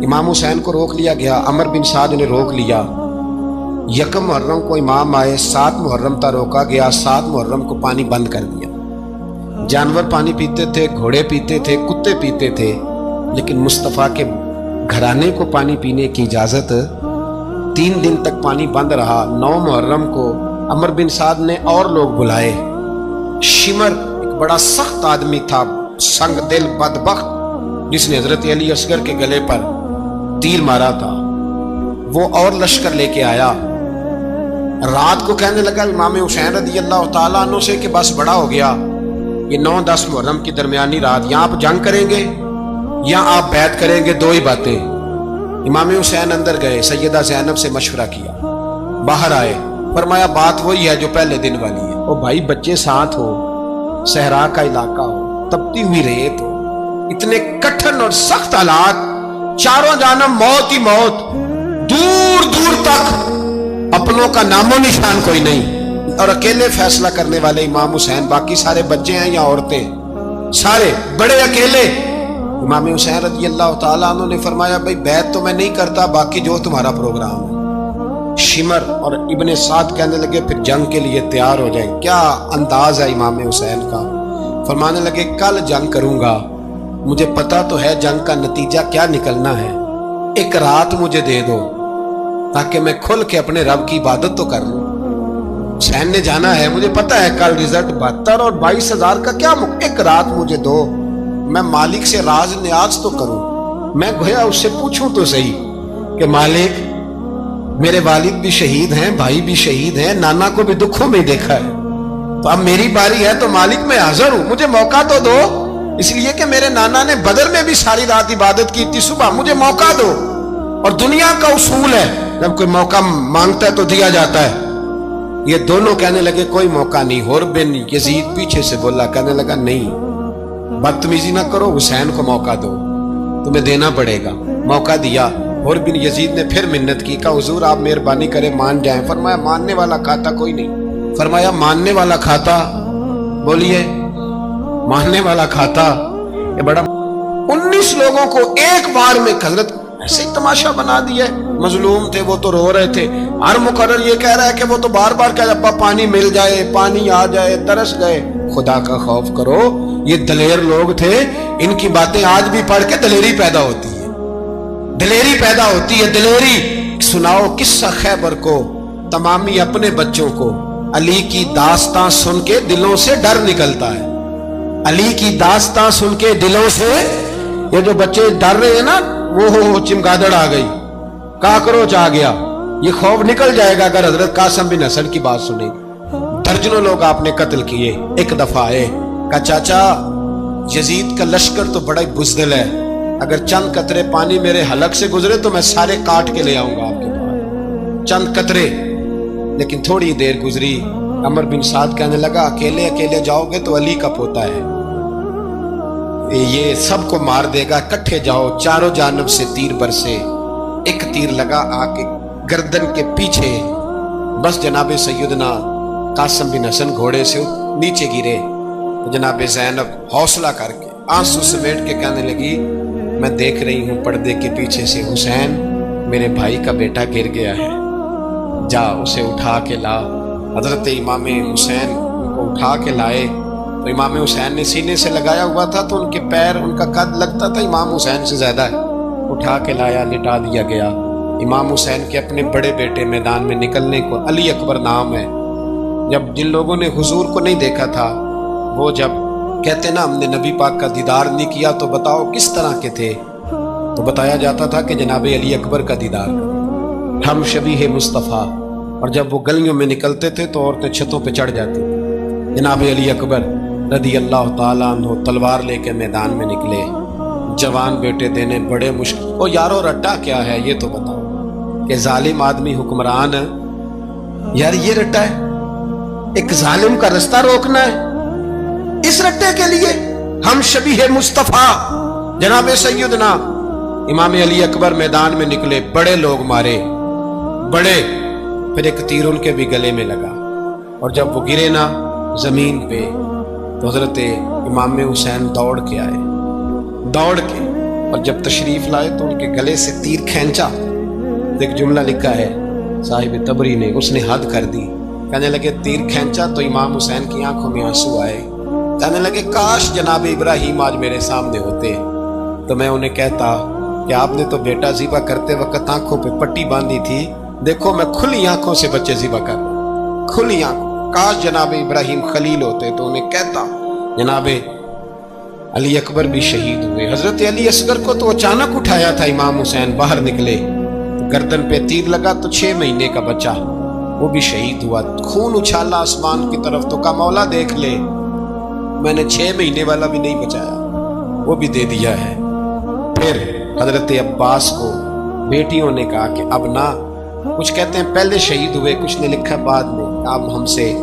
امام حسین کو روک لیا گیا، عمر بن سعد نے روک لیا۔ یکم محرم کو امام آئے، 7 محرم تا روکا گیا، 7 محرم کو پانی بند کر دیا۔ جانور پانی پیتے تھے، گھوڑے پیتے تھے، کتے پیتے تھے، لیکن مصطفیٰ کے گھرانے کو پانی پینے کی اجازت 3 دن تک پانی بند رہا۔ 9 محرم کو عمر بن سعد نے اور لوگ بلائے۔ شمر ایک بڑا سخت آدمی تھا، سنگ دل بدبخت، جس نے حضرت علی اصغر کے گلے پر تیر مارا تھا، وہ اور لشکر لے کے آیا۔ رات کو کہنے لگا امام حسین رضی اللہ تعالیٰ عنہ سے کہ بس بڑا ہو گیا، یہ 9-10 محرم کی درمیانی رات، یا آپ جنگ کریں گے یا آپ بیعت کریں گے، 2 ہی باتیں۔ امام حسین اندر گئے، سیدہ زینب سے مشورہ کیا، باہر آئے، فرمایا بات وہی ہے جو پہلے دن والی ہے۔ او بھائی، بچے ساتھ ہو، صحرا کا علاقہ ہو، تپتی ہوئی ریت ہو، اتنے کٹھن اور سخت حالات، چاروں جانب موت ہی موت، دور دور تک اپنوں کا نام و نشان کوئی نہیں، اور اکیلے فیصلہ کرنے والے امام حسین، باقی سارے بچے ہیں یا عورتیں، سارے بڑے اکیلے۔ امام حسین رضی اللہ تعالیٰ عنہ نے فرمایا بھائی بیعت تو میں نہیں کرتا، باقی جو تمہارا پروگرام ہے۔ شمر اور ابن سعد کہنے لگے پھر جنگ کے لیے تیار ہو جائیں۔ کیا انداز ہے امام حسین کا، فرمانے لگے کل جنگ کروں گا، مجھے پتا تو ہے جنگ کا نتیجہ کیا نکلنا ہے، ایک رات مجھے دے دو تاکہ میں کھل کے اپنے رب کی عبادت تو کر لوں۔ حسین نے جانا ہے، مجھے پتا ہے کل رزلٹ 72 اور 22,000 کا کیا، ایک رات مجھے دو، میں مالک سے راز نیاز تو کروں، میں گویا اس سے پوچھوں تو صحیح کہ مالک میرے والد بھی شہید ہیں، بھائی بھی شہید ہیں، نانا کو بھی دکھوں میں دیکھا ہے، تو اب میری باری ہے، تو مالک میں حاضر ہوں، مجھے موقع تو دو، اس لیے کہ میرے نانا نے بدر میں بھی ساری رات عبادت کی تھی، صبح مجھے موقع دو۔ اور دنیا کا اصول ہے جب کوئی موقع مانگتا ہے تو دیا جاتا ہے۔ یہ دونوں کہنے لگے کوئی موقع نہیں۔ حر بن یزید پیچھے سے بولا، کہنے لگا نہیں، بدتمیزی نہ کرو، حسین کو موقع دو، تمہیں دینا پڑے گا۔ موقع دیا۔ حر بن یزید نے پھر منت کی، کہا حضور آپ مہربانی کریں مان جائیں۔ فرمایا ماننے والا کھاتا کوئی نہیں۔ فرمایا ماننے والا کھاتا، بولیے ماننے والا کھاتا۔ یہ بڑا 19 لوگوں کو ایک بار میں حضرت ایسے ہی تماشا بنا دیا۔ مظلوم تھے وہ تو رو رہے تھے، ہر مقرر یہ کہہ رہا ہے کہ وہ تو بار بار کہہ ابا پانی مل جائے، پانی آ جائے، ترس گئے۔ خدا کا خوف کرو، یہ دلیر لوگ تھے، ان کی باتیں آج بھی پڑھ کے دلیری پیدا ہوتی ہے، دلیری پیدا ہوتی ہے، دلیری۔ سناؤ قصہ خیبر کو، تمامی اپنے بچوں کو علی کی داستان سن کے دلوں سے ڈر نکلتا ہے، علی کی داستان سن کے دلوں سے یہ جو بچے ڈر رہے ہیں نا، وہ چمگادڑ آ گئی، کاکروچ آ گیا، یہ خوف نکل جائے گا اگر حضرت قاسم بن حسن کی بات سنیں۔ درجنوں لوگ آپ نے قتل کیے۔ ایک دفعہ آئے، کہا چاچا یزید کا لشکر تو بڑا ہی بزدل ہے، اگر چند قطرے پانی میرے حلق سے گزرے تو میں سارے کاٹ کے لے آؤں گا آپ کے پاس، چند قطرے۔ لیکن تھوڑی دیر گزری، عمر بن سعد کہنے لگا اکیلے اکیلے جاؤ گے تو علی کا پوتا ہے، یہ سب کو مار دے گا، کٹھے جاؤ۔ چاروں جانب سے تیر برسے، ایک تیر لگا آ کے گردن کے پیچھے، بس جناب سیدنا قاسم بن حسن گھوڑے سے نیچے گرے۔ جناب زینب حوصلہ کر کے آنسو سمیٹ کے کہنے لگی میں دیکھ رہی ہوں پردے کے پیچھے سے حسین میرے بھائی کا بیٹا گر گیا ہے، جا اسے اٹھا کے لا۔ حضرت امام حسین کو اٹھا کے لائے تو امام حسین نے سینے سے لگایا ہوا تھا تو ان کے پیر، ان کا قد لگتا تھا امام حسین سے زیادہ ہے، اٹھا کے لایا، لٹا دیا گیا۔ امام حسین کے اپنے بڑے بیٹے میدان میں نکلنے کو، علی اکبر نام ہے، جب جن لوگوں نے حضور کو نہیں دیکھا تھا، وہ جب کہتے نا ہم نے نبی پاک کا دیدار نہیں کیا تو بتاؤ کس طرح کے تھے، تو بتایا جاتا تھا کہ جناب علی اکبر کا دیدار کریں، ہم شبیہ مصطفیٰ۔ اور جب وہ گلیوں میں نکلتے تھے تو عورتیں چھتوں پہ چڑھ جاتی تھیں۔ جناب علی اکبر رضی اللہ تعالیٰ عنہ تلوار لے کے میدان میں نکلے، جوان بیٹے دینے بڑے مشکل۔ او یارو رٹا کیا ہے یہ تو بتاؤ، کہ ظالم آدمی حکمران، یار یہ رٹا ہے، ایک ظالم کا رستہ روکنا ہے، اس رٹے کے لیے ہم شبیہ مصطفیٰ جناب سیدنا امام علی اکبر میدان میں نکلے، بڑے لوگ مارے، بڑے، پھر ایک تیر ان کے بھی گلے میں لگا، اور جب وہ گرے نا زمین پہ تو حضرت امام حسین دوڑ کے آئے، دوڑ کے اور جب تشریف لائے تو ان کے گلے سے تیر کھینچا. ایک جملہ لکھا ہے صاحب تبری نے, اس نے حد کر دی. کہنے لگے تیر کھینچا تو امام حسین کی آنکھوں میں آنسو آئے. کہنے لگے کاش جناب ابراہیم آج میرے سامنے ہوتے تو میں انہیں کہتا کہ آپ نے تو بیٹا ذبح کرتے وقت آنکھوں پہ پٹی باندھی تھی, دیکھو میں کھلی آنکھوں سے بچے ذبح کر رہا ہوں, کھلی آنکھوں. کاش جناب ابراہیم خلیل ہوتے تو انہیں کہتا. جناب علی اکبر بھی شہید ہوئے. حضرت علی اصغر کو تو اچانک اٹھایا تھا امام حسین, باہر نکلے گردن پہ تیر لگا تو 6 مہینے کا بچہ وہ بھی شہید ہوا. خون اچھالا آسمان کی طرف تو کہا مولا دیکھ لے, میں نے 6 مہینے والا بھی نہیں بچایا, وہ بھی دے دیا ہے. پھر حضرت عباس کو بیٹیوں نے کہا کہ اب نہ, کچھ کہتے ہیں پہلے شہید ہوئے, کچھ نے لکھا بعد میں, اب ہم سے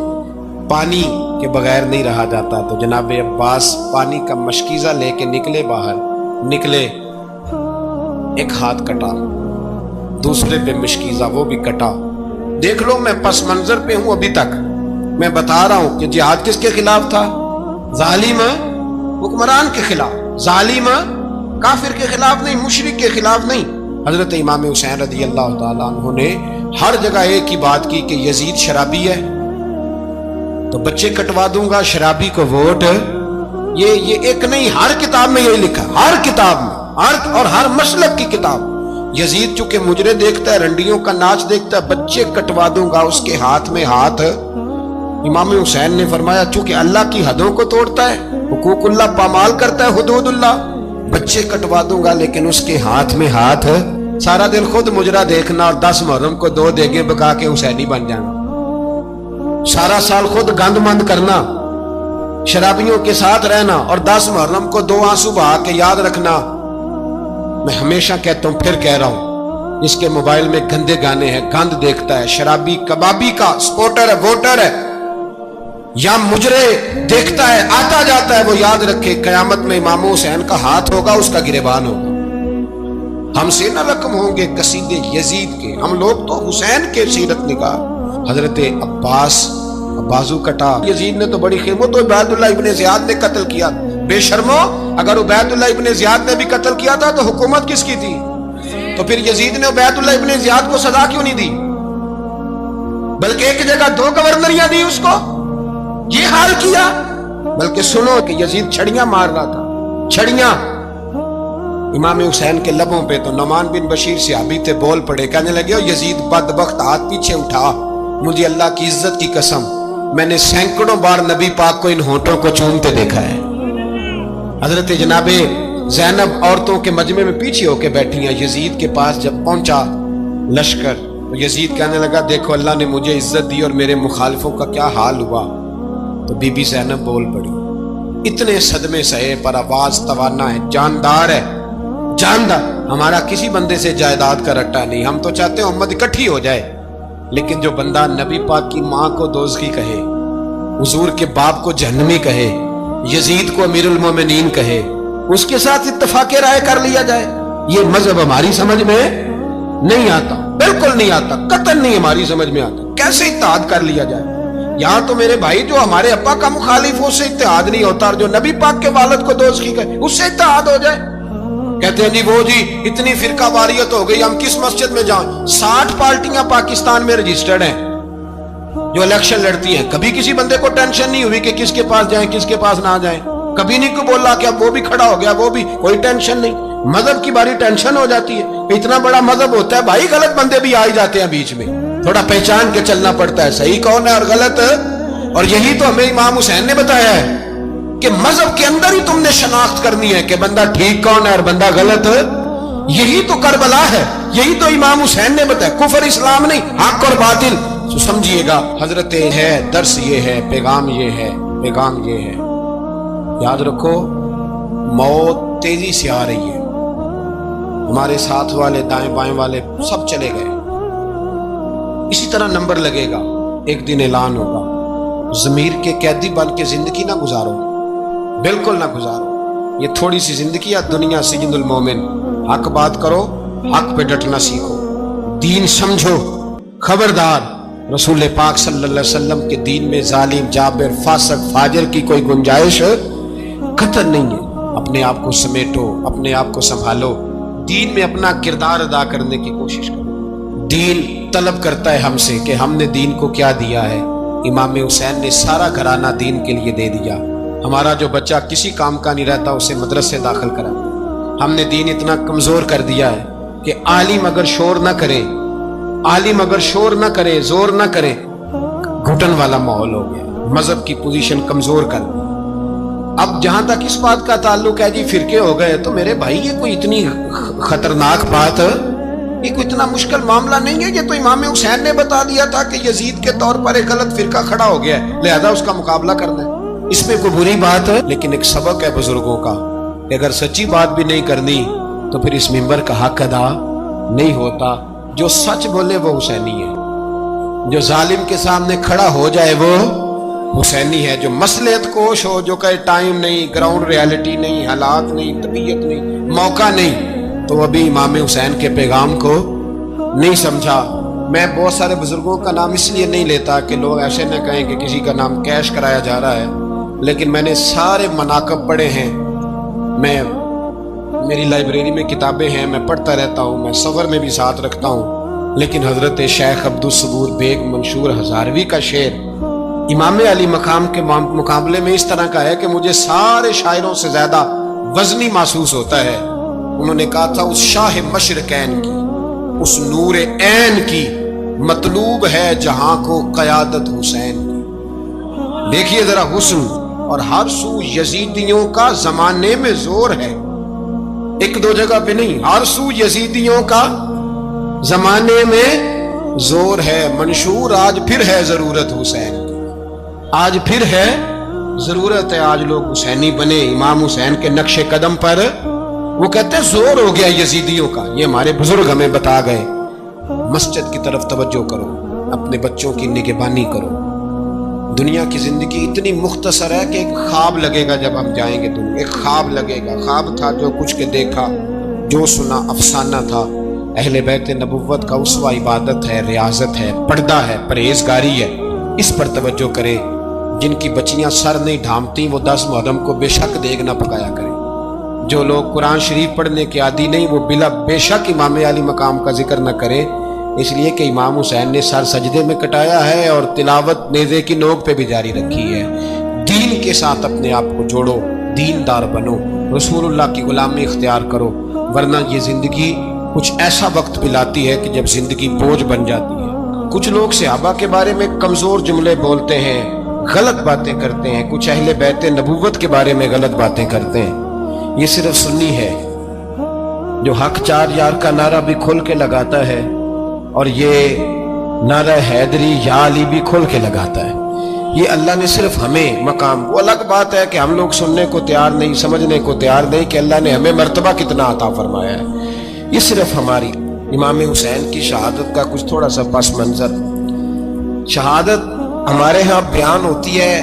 پانی کے بغیر نہیں رہا جاتا. تو جناب عباس پانی کا مشکیزہ لے کے نکلے باہر, نکلے ایک ہاتھ کٹا, دوسرے پہ مشکیزہ وہ بھی کٹا. دیکھ لو میں پس منظر پہ ہوں ابھی تک, میں بتا رہا ہوں کہ جہاد کس کے خلاف تھا؟ ظالم حکمران کے خلاف, ظالم کافر کے خلاف نہیں, مشرک کے خلاف نہیں. حضرت امام حسین رضی اللہ تعالیٰ عنہ نے ہر جگہ ایک ہی بات کی کہ یزید شرابی ہے تو بچے کٹوا دوں گا, شرابی کو ووٹ. یہ ایک نہیں, ہر کتاب میں یہی لکھا, ہر کتاب میں, اور ہر مسلک کی کتاب. یزید چونکہ مجرے دیکھتا ہے, رنڈیوں کا ناچ دیکھتا ہے, بچے کٹوا دوں گا, اس کے ہاتھ میں ہاتھ. امام حسین نے فرمایا چونکہ اللہ کی حدوں کو توڑتا ہے, حقوق اللہ پامال کرتا ہے, حدود اللہ, بچے کٹوا دوں گا لیکن اس کے ہاتھ میں ہاتھ. سارا دن خود مجرا دیکھنا اور 10 محرم کو 2 دیگیں پکا کے حسینی بن جانا, سارا سال خود گند مند کرنا, شرابیوں کے ساتھ رہنا اور 10 محرم کو 2 آنسو بہا کے یاد رکھنا. میں ہمیشہ کہتا ہوں, پھر کہہ رہا ہوں, اس کے موبائل میں گندے گانے ہیں, گند دیکھتا ہے, شرابی کبابی کا سپورٹر ہے, ووٹر ہے, یا مجرے دیکھتا ہے, آتا جاتا ہے, وہ یاد رکھے قیامت میں امام حسین کا ہاتھ ہوگا, اس کا گریبان ہوگا. ہم سے نہ رقم ہوں گے قصیدے یزید کے, ہم لوگ تو حسین کے سیرت نگار. حضرت عباس بازو کٹا, یزید نے تو بڑی خیر, وہ تو عبید اللہ ابن زیاد نے قتل کیا. بے شرمو, اگر عبید اللہ ابن زیاد نے بھی قتل کیا تھا تو حکومت کس کی تھی؟ تو پھر یزید نے عبید اللہ ابن زیاد کو سزا کیوں نہیں دی, بلکہ ایک جگہ 2 گورنریاں دی اس کو, یہ حال کیا. بلکہ سنو کہ یزید چھڑیاں مار رہا تھا, چھڑیاں. امام حسین کے لبوں پہ تو نعمان بن بشیر صحابی تھے, بول پڑے, کہنے لگے یزید بدبخت, ہاتھ پیچھے اٹھا, مجھے اللہ کی عزت کی قسم میں نے سینکڑوں بار نبی پاک کو ان ہونٹوں کو چومتے دیکھا ہے. حضرت جناب زینب عورتوں کے مجمع میں پیچھے ہو کے بیٹھی ہیں. یزید کے پاس جب پہنچا لشکر, تو یزید کہنے لگا دیکھو اللہ نے مجھے عزت دی اور میرے مخالفوں کا کیا حال ہوا. تو بی بی زینب بول پڑی, اتنے صدمے سہے پر آواز توانا ہے, جاندار ہے, جاندار. ہمارا کسی بندے سے جائیداد کا رٹا نہیں, ہم تو چاہتے ہیں امت اکٹھی ہو جائے, لیکن جو بندہ نبی پاک کی ماں کو دوزخی کہے, حضور کے باپ کو جہنمی کہے, یزید کو امیر المومنین کہے, اس کے ساتھ اتفاق رائے کر لیا جائے, یہ مذہب ہماری سمجھ میں نہیں آتا, بالکل نہیں آتا, قطعاً نہیں ہماری سمجھ میں آتا. کیسے اتحاد کر لیا جائے؟ یہاں تو میرے بھائی جو ہمارے ابا کا مخالف ہو, اس سے اتحاد نہیں ہوتا, اور جو نبی پاک کے والد کو دوزخی کہے اس سے اتحاد ہو جائے. کہتے ہیں جی وہ جی اتنی فرقہ واریت ہو گئی, ہم کس مسجد میں جائیں. 60 پارٹیاں پاکستان میں رجسٹرڈ ہیں جو الیکشن لڑتی ہیں. کبھی کسی بندے کو ٹینشن نہیں ہوئی کہ کس کے پاس جائیں کس کے پاس نہ جائیں, کبھی نہیں کوئی بولا کہ اب وہ بھی کھڑا ہو گیا, وہ بھی, کوئی ٹینشن نہیں. مذہب کی باری ٹینشن ہو جاتی ہے, اتنا بڑا مذہب ہوتا ہے بھائی, غلط بندے بھی آ ہی جاتے ہیں بیچ میں, تھوڑا پہچان کے چلنا پڑتا ہے صحیح کون ہے اور غلط. اور یہی تو ہمیں امام حسین نے بتایا ہے کہ مذہب کے اندر ہی تم نے شناخت کرنی ہے کہ بندہ ٹھیک کون ہے اور بندہ غلط. یہی تو کربلا ہے, یہی تو امام حسین نے بتایا, کفر اسلام نہیں, حق اور باطل. تو سمجھیے گا حضرت ہے, درس یہ ہے, پیغام یہ ہے, پیغام یہ ہے. یاد رکھو موت تیزی سے آ رہی ہے, ہمارے ساتھ والے دائیں بائیں والے سب چلے گئے, اسی طرح نمبر لگے گا, ایک دن اعلان ہوگا. ضمیر کے قیدی بن کے زندگی نہ گزارو, بالکل نہ گزارو. یہ تھوڑی سی زندگی ہے دنیا, سجن المومن. حق بات کرو, حق پہ ڈٹنا سیکھو, دین سمجھو. خبردار, رسول پاک صلی اللہ علیہ وسلم کے دین میں ظالم, جابر, فاسق, فاجر کی کوئی گنجائش قطع نہیں ہے. اپنے آپ کو سمیٹو، اپنے آپ کو سنبھالو، دین میں اپنا کردار ادا کرنے کی کوشش کرو۔ دین طلب کرتا ہے ہم سے کہ ہم نے دین کو کیا دیا ہے۔ امام حسین نے سارا گھرانہ دین کے لیے دے دیا۔ ہمارا جو بچہ کسی کام کا نہیں رہتا اسے مدرسے داخل کرا۔ ہم نے دین اتنا کمزور کر دیا ہے کہ عالم اگر شور نہ کرے، عالم اگر شور نہ کرے، زور نہ کرے، گھٹن والا ماحول ہو گیا، مذہب کی پوزیشن کمزور کر دی۔ اب جہاں تک اس بات کا تعلق ہے جی فرقے ہو گئے، تو میرے بھائی یہ کوئی اتنی خطرناک بات ہے، یہ کوئی اتنا مشکل معاملہ نہیں ہے۔ یہ تو امام حسین نے بتا دیا تھا کہ یزید کے طور پر ایک غلط فرقہ کھڑا ہو گیا ہے، لہذا اس کا مقابلہ کرنا ہے۔ اس میں کوئی بری بات ہے، لیکن ایک سبق ہے بزرگوں کا کہ اگر سچی بات بھی نہیں کرنی تو پھر اس منبر کا حق ادا نہیں ہوتا۔ جو سچ بولے وہ حسینی ہے، جو ظالم کے سامنے کھڑا ہو جائے وہ حسینی ہے، جو مصلحت کوش ہو، جو کہے ٹائم نہیں، گراؤنڈ ریالٹی نہیں، حالات نہیں، طبیعت نہیں، موقع نہیں، تو ابھی امام حسین کے پیغام کو نہیں سمجھا۔ میں بہت سارے بزرگوں کا نام اس لیے نہیں لیتا کہ لوگ ایسے نہ کہیں کہ کسی کا نام کیش کرایا جا رہا ہے، لیکن میں نے سارے مناقب پڑھے ہیں۔ میری لائبریری میں کتابیں ہیں، میں پڑھتا رہتا ہوں، میں سفر میں بھی ساتھ رکھتا ہوں، لیکن حضرت شیخ عبدالصبور بیگ منشور ہزاروی کا شعر امام علی مقام کے مقابلے میں اس طرح کا ہے کہ مجھے سارے شاعروں سے زیادہ وزنی محسوس ہوتا ہے۔ انہوں نے کہا تھا اس شاہ مشرقین کی، اس نور عین کی مطلوب ہے جہاں کو قیادت حسین کی۔ دیکھیے ذرا حسن، اور ہر سو یزیدیوں کا زمانے میں زور ہے، ایک دو جگہ پہ نہیں، ہر سو یزیدیوں کا زمانے میں زور ہے۔ منشور آج پھر ہے ضرورت حسین کی، آج پھر ہے ضرورت ہے، آج لوگ حسینی بنے امام حسین کے نقش قدم پر۔ وہ کہتے ہیں زور ہو گیا یزیدیوں کا، یہ ہمارے بزرگ ہمیں بتا گئے۔ مسجد کی طرف توجہ کرو، اپنے بچوں کی نگہبانی کرو۔ دنیا کی زندگی اتنی مختصر ہے کہ ایک خواب لگے گا جب ہم جائیں گے دنیا، ایک خواب لگے گا، خواب تھا جو کچھ کے دیکھا، جو سنا افسانہ تھا۔ اہل بیت نبوت کا اسوہ عبادت ہے، ریاضت ہے، پردہ ہے، پرہیزگاری ہے، اس پر توجہ کریں۔ جن کی بچیاں سر نہیں ڈھانپتی وہ 10 محرم کو بے شک دیگ نہ پکایا کریں۔ جو لوگ قرآن شریف پڑھنے کے عادی نہیں وہ بے شک امام علی مقام کا ذکر نہ کریں، اس لیے کہ امام حسین نے سر سجدے میں کٹایا ہے اور تلاوت نیزے کی نوک پہ بھی جاری رکھی ہے۔ دین کے ساتھ اپنے آپ کو جوڑو، دیندار بنو، رسول اللہ کی غلامی اختیار کرو، ورنہ یہ زندگی کچھ ایسا وقت پلاتی ہے کہ جب زندگی بوجھ بن جاتی ہے۔ کچھ لوگ صحابہ کے بارے میں کمزور جملے بولتے ہیں، غلط باتیں کرتے ہیں، کچھ اہل بیت نبوت کے بارے میں غلط باتیں کرتے ہیں۔ یہ صرف سنی ہے جو حق چار یار کا نعرہ بھی کھول کے لگاتا ہے، اور یہ نعرہ حیدری یا علی بھی کھول کے لگاتا ہے۔ یہ اللہ نے صرف ہمیں مقام، وہ الگ بات ہے کہ ہم لوگ سننے کو تیار نہیں، سمجھنے کو تیار نہیں کہ اللہ نے ہمیں مرتبہ کتنا عطا فرمایا ہے۔ یہ صرف ہماری امام حسین کی شہادت کا کچھ تھوڑا سا پس منظر۔ شہادت ہمارے ہاں بیان ہوتی ہے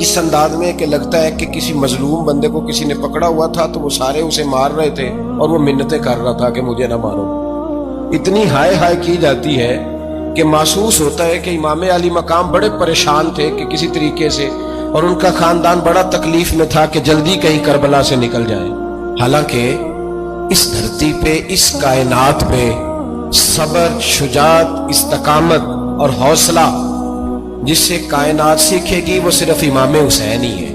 اس انداز میں کہ لگتا ہے کہ کسی مظلوم بندے کو کسی نے پکڑا ہوا تھا تو وہ سارے اسے مار رہے تھے اور وہ منتیں کر رہا تھا کہ مجھے نہ مارو۔ اتنی ہائے ہائے کی جاتی ہے کہ محسوس ہوتا ہے کہ امام علی مقام بڑے پریشان تھے کہ کسی طریقے سے، اور ان کا خاندان بڑا تکلیف میں تھا کہ جلدی کہیں کربلا سے نکل جائے۔ حالانکہ اس دھرتی پہ، اس کائنات پہ صبر، شجاعت، استقامت اور حوصلہ جس سے کائنات سیکھے گی وہ صرف امام حسین ہی ہے۔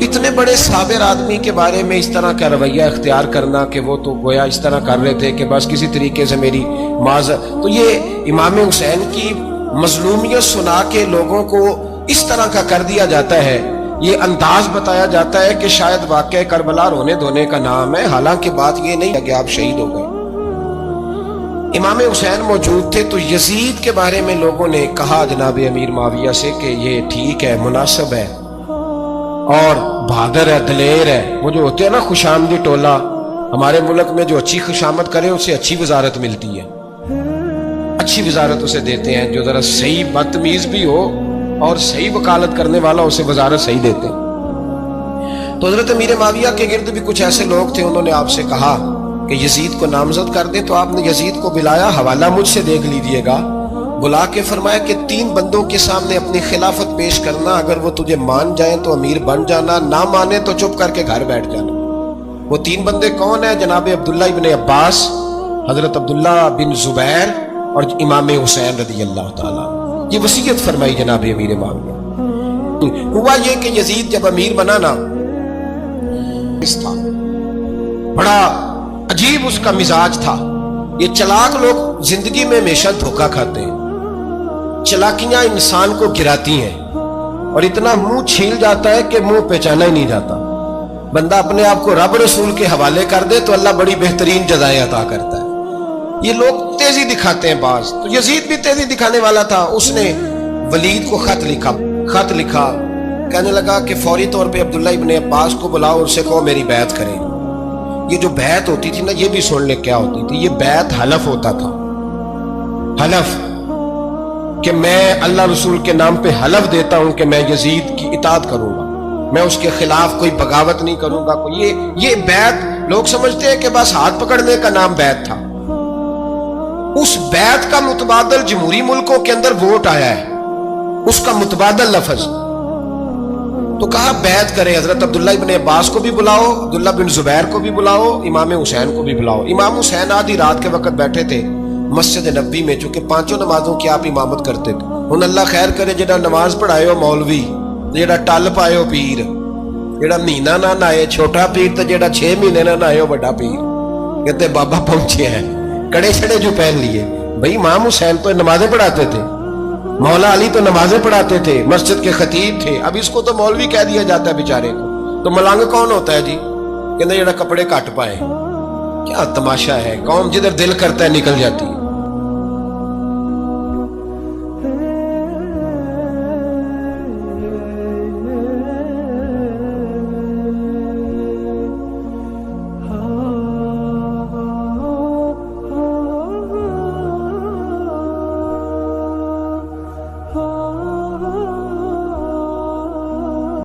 اتنے بڑے صابر آدمی کے بارے میں اس طرح کا رویہ اختیار کرنا کہ وہ تو گویا اس طرح کر رہے تھے کہ بس کسی طریقے سے میری معذرت، تو یہ امام حسین کی مظلومیت سنا کے لوگوں کو اس طرح کا کر دیا جاتا ہے، یہ انداز بتایا جاتا ہے کہ شاید واقعہ کربلا رونے دھونے کا نام ہے، حالانکہ بات یہ نہیں ہے کہ آپ شہید ہو گئے۔ امام حسین موجود تھے تو یزید کے بارے میں لوگوں نے کہا جناب امیر معاویہ سے کہ یہ ٹھیک ہے، مناسب ہے اور بہادر ہے، دلیر ہے۔ وہ جو ہوتے ہیں نا خوش آمدی ٹولہ، ہمارے ملک میں جو اچھی خوشامد کرے اسے اچھی وزارت ملتی ہے، اچھی وزارت اسے دیتے ہیں۔ جو ذرا صحیح بدتمیز بھی ہو اور صحیح وکالت کرنے والا اسے وزارت صحیح دیتے ہیں۔ تو حضرت امیر معاویہ کے گرد بھی کچھ ایسے لوگ تھے، انہوں نے آپ سے کہا کہ یزید کو نامزد کر دیں، تو آپ نے یزید کو بلایا، حوالہ مجھ سے دیکھ لیجئے گا، بلا کے فرمایا کہ 3 بندوں کے سامنے اپنی خلافت پیش کرنا، اگر وہ تجھے مان جائیں تو امیر بن جانا، نہ مانے تو چپ کر کے گھر بیٹھ جانا۔ وہ 3 بندے کون ہیں؟ جناب عبداللہ ابن عباس، حضرت عبداللہ بن زبیر اور امام حسین رضی اللہ تعالیٰ۔ یہ وصیت فرمائی جناب امیر معاویہ۔ ہوا یہ کہ یزید جب امیر بنا نا، اس تھا بڑا عجیب اس کا مزاج تھا۔ یہ چلاک لوگ زندگی میں ہمیشہ دھوکہ کھاتے ہیں، چلاکیاں انسان کو گراتی ہیں اور اتنا منہ چھیل جاتا ہے کہ منہ پہچانا ہی نہیں جاتا۔ بندہ اپنے آپ کو رب رسول کے حوالے کر دے تو اللہ بڑی بہترین جزائیں عطا کرتا ہے۔ یہ لوگ تیزی دکھاتے ہیں بعض، تو یزید بھی تیزی دکھانے والا تھا۔ اس نے ولید کو خط لکھا، کہنے لگا کہ فوری طور پہ عبداللہ ابن عباس کو بلاؤ، ان سے کہو میری بیعت کریں۔ یہ جو بیعت ہوتی تھی نا، یہ بھی سن لے کیا ہوتی تھی۔ یہ بیعت حلف ہوتا تھا، حلف کہ میں اللہ رسول کے نام پہ حلف دیتا ہوں کہ میں یزید کی اطاعت کروں گا، میں اس کے خلاف کوئی بغاوت نہیں کروں گا۔ یہ بیعت لوگ سمجھتے ہیں کہ بس ہاتھ پکڑنے کا نام بیعت تھا۔ اس بیعت کا متبادل جمہوری ملکوں کے اندر ووٹ آیا ہے، اس کا متبادل لفظ۔ تو کہا بیعت کرے، حضرت عبداللہ ابن عباس کو بھی بلاؤ، عبداللہ بن زبیر کو بھی بلاؤ، امام حسین کو بھی بلاؤ۔ امام حسین آدھی رات کے وقت بیٹھے تھے مسجد نبی میں، چونکہ 5 نمازوں کی آپ امامت کرتے تھے۔ ہن اللہ خیر کرے، جڑا نماز پڑھائے ہو مولوی، جڑا ٹل پائے ہو پیر، جڑا مہینہ نہ نہائے چھوٹا پیر، تے جڑا 6 مہینے نہ نہائے ہو بڑا پیر، کہتے بابا پہنچے ہیں، کڑے چھڑے جو پہن لیے۔ بھائی امام حسین تو نمازیں پڑھاتے تھے، مولا علی تو نمازیں پڑھاتے تھے، مسجد کے خطیب تھے، اب اس کو تو مولوی کہہ دیا جاتا ہے بیچارے کو۔ تو ملنگ کون ہوتا ہے جی؟ کہتے جڑا کپڑے کٹ پائے۔ کیا تماشا ہے، قوم جدھر دل کرتا ہے نکل جاتی ہے۔